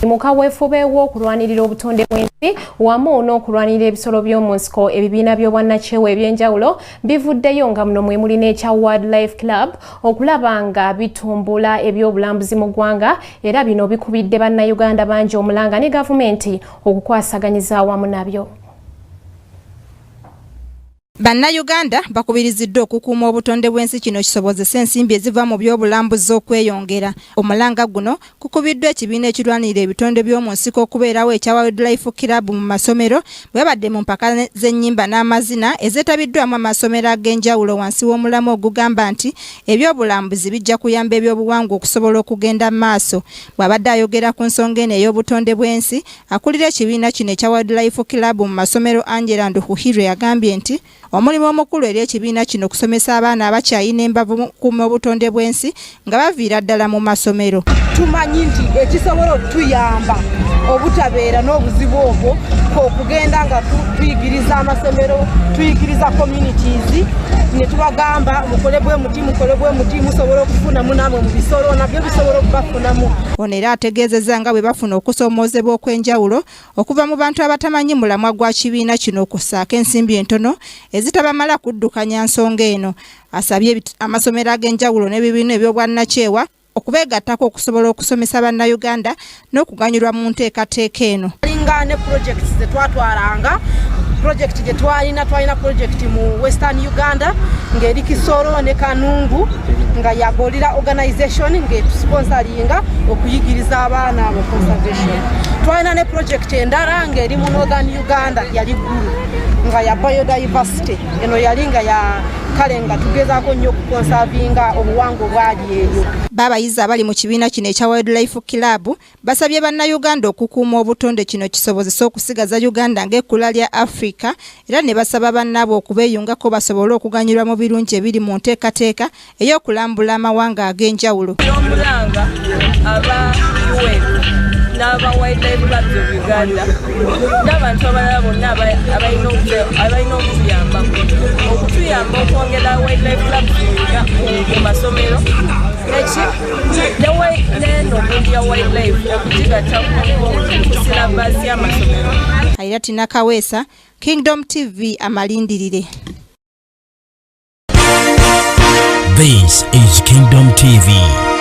Mukaweefube w'okulwanirira obutonde bw'ensi wamu n'okulwanirira ebisolo by'omu nsiko ebibiina by'obwannakyewa eby'enjawulo bivuddeyo nga muno mwe muli n'ekya Wildlife Club okulaba nga bitumbula ebyobulambuzi mu ggwanga era bino bikubidde bannayuganda bangi omulanga ne gavumenti okukwasaganyiza awamu nabyo. Bannayuganda bakubiriziddwa okukuuma obutonde bw'ensi kino kisobozese ensimbi eziva mu by'obulambuzi okweyongera. Omulanga guno kukubiddwa ekibiina ekirwanirira ebitonde by'omu nsiko okubeerawo ekya Wildlife Club mu masomero bwe badde mu mpaka z'ennyimba n'amazina ezeetabiddwamu amasomero ag'enjawulo wansi w'omulamwa ogugamba nti ebyobulambuzi bijja kuyamba ebyobuwangwa okusobola okugenda mu maaso. Bw'abadde ayogera ku nsonga eno ey'obutonde bw'ensi, akulira ekibiina kino ekya Wildlife Club mu masomero Angela Nduhihirwe yagambye nti omulimu omukulu eri ekibiina kino okusomesa abaana abakyayina embavu mu kuuma obutonde bw'ensi nga baviira ddala mu masomero. Tumanyi nti ekisobola okutuyamba obutabeera n'obuzibu obwo okugenda nga tuyigiriza amasomero, tuyigiriza communities ne tubagamba mukole bwe muti musobola okufunamu namwe mu bisolo nabyo bisobola okubafunamu. Ono era ategeezezza nga bwe bafuna okusoomoozebwa okw'enjawulo okuva mu bantu abatamanyi mulamwa gwa kibiina kino okussaako ensimbi entono ezitabamala kuddukanya nsonga eno. Asabye amasomero ag'enjawulo n'ebibiina eby'obwannakyewa okubeegattako okusobola okusomesa bannayuganda n'okuganyulwa mu nteekateeka eno. Alinga ne projects zetwatwalanga project gye twalina project mu Western Uganda ng'eri Kisoro ne Kanungu nga yagolira organization ng'etusponsoringa okuyigiriza abaana abo conservation. Twalina ne project endala ng'eri mu Northern Uganda yali gulu nga ya biodiversity eno yali nga ya kale nga tugezaako nnyo okukonsavinga obuwangwa bwali eyo. Baabayizi abali mu kibiina kino ekya Wildlife Club basabye bannayuganda okukuuma obutonde kino kisobozese okusigaza Uganda ng'ekkula lya Africa era ne basaba bannaabwe okubeeyungako basobole okuganyulwa mu birungi ebiri mu nteekateeka ey'okulambula amawanga ag'enjawulo. Omulanga aba UN n'aba Wildlife Club of Uganda n'abantu abalala bonna abalina okutuyamba okwongera Wildlife Club mu masomero n'eno ya Wildlife okugigatta ku silabasi y'amasomero. Hayati Nakaweesa, Kingdom TV amalindirire. This is Kingdom TV.